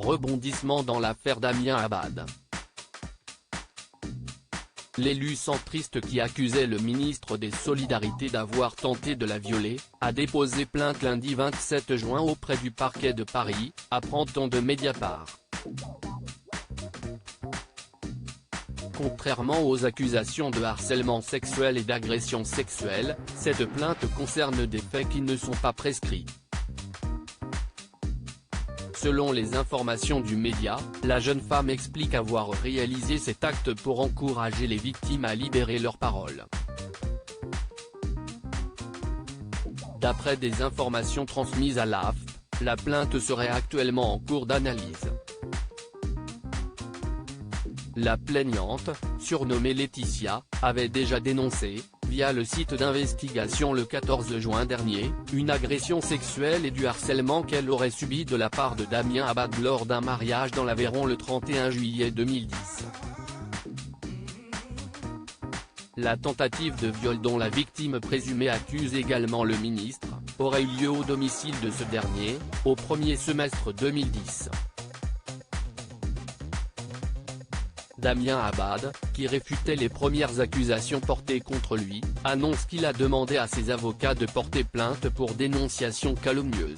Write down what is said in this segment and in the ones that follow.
rebondissement dans l'affaire Damien Abad. L'élu centriste qui accusait le ministre des Solidarités d'avoir tenté de la violer, a déposé plainte lundi 27 juin auprès du parquet de Paris, apprend-on de Mediapart. Contrairement aux accusations de harcèlement sexuel et d'agression sexuelle, cette plainte concerne des faits qui ne sont pas prescrits. Selon les informations du média, la jeune femme explique avoir réalisé cet acte pour encourager les victimes à libérer leurs paroles. D'après des informations transmises à l'AFP, la plainte serait actuellement en cours d'analyse. La plaignante, surnommée Laetitia, avait déjà dénoncé, via le site d'investigation le 14 juin dernier, une agression sexuelle et du harcèlement qu'elle aurait subi de la part de Damien Abad lors d'un mariage dans l'Aveyron le 31 juillet 2010. La tentative de viol dont la victime présumée accuse également le ministre, aurait eu lieu au domicile de ce dernier, au premier semestre 2010. Damien Abad, qui réfutait les premières accusations portées contre lui, annonce qu'il a demandé à ses avocats de porter plainte pour dénonciation calomnieuse.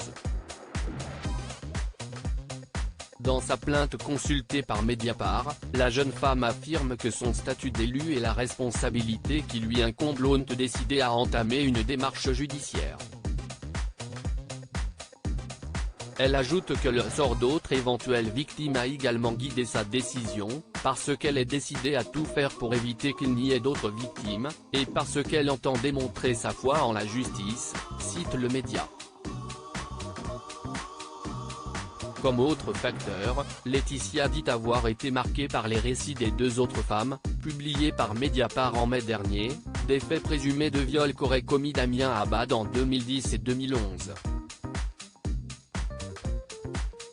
Dans sa plainte consultée par Mediapart, la jeune femme affirme que son statut d'élu et la responsabilité qui lui incombe l'ont décidé à entamer une démarche judiciaire. Elle ajoute que le sort d'autres éventuelles victimes a également guidé sa décision, parce qu'elle est décidée à tout faire pour éviter qu'il n'y ait d'autres victimes, et parce qu'elle entend démontrer sa foi en la justice, cite le média. Comme autre facteur, Laetitia dit avoir été marquée par les récits des deux autres femmes, publiés par Mediapart en mai dernier, des faits présumés de viol qu'aurait commis Damien Abad en 2010 et 2011.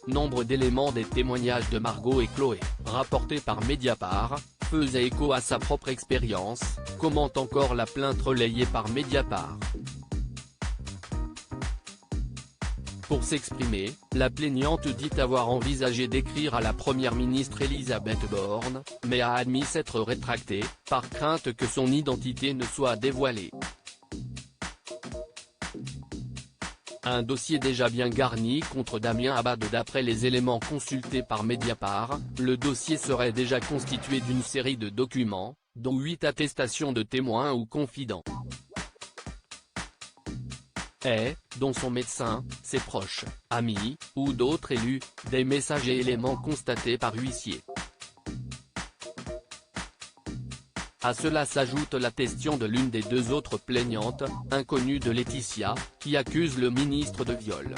Nombre d'éléments des témoignages de Margot et Chloé, rapportés par Mediapart, faisaient écho à sa propre expérience, commente encore la plainte relayée par Mediapart. Pour s'exprimer, la plaignante dit avoir envisagé d'écrire à la première ministre Elisabeth Borne, mais a admis s'être rétractée, par crainte que son identité ne soit dévoilée. Un dossier déjà bien garni contre Damien Abad. D'après les éléments consultés par Mediapart, le dossier serait déjà constitué d'une série de documents, dont 8 attestations de témoins ou confidents. Dont son médecin, ses proches, amis, ou d'autres élus, des messages et éléments constatés par huissier. À cela s'ajoute l'attestation de l'une des deux autres plaignantes, inconnue de Laetitia, qui accuse le ministre de viol.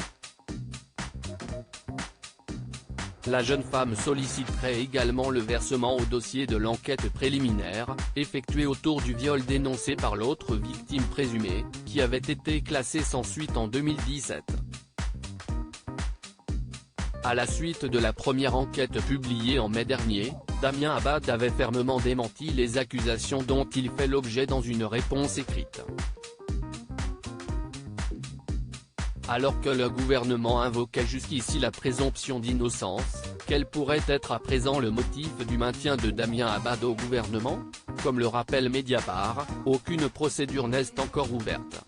La jeune femme solliciterait également le versement au dossier de l'enquête préliminaire, effectuée autour du viol dénoncé par l'autre victime présumée, qui avait été classée sans suite en 2017. À la suite de la première enquête publiée en mai dernier, Damien Abad avait fermement démenti les accusations dont il fait l'objet dans une réponse écrite. Alors que le gouvernement invoquait jusqu'ici la présomption d'innocence, quel pourrait être à présent le motif du maintien de Damien Abad au gouvernement ? Comme le rappelle Mediapart, aucune procédure n'est encore ouverte.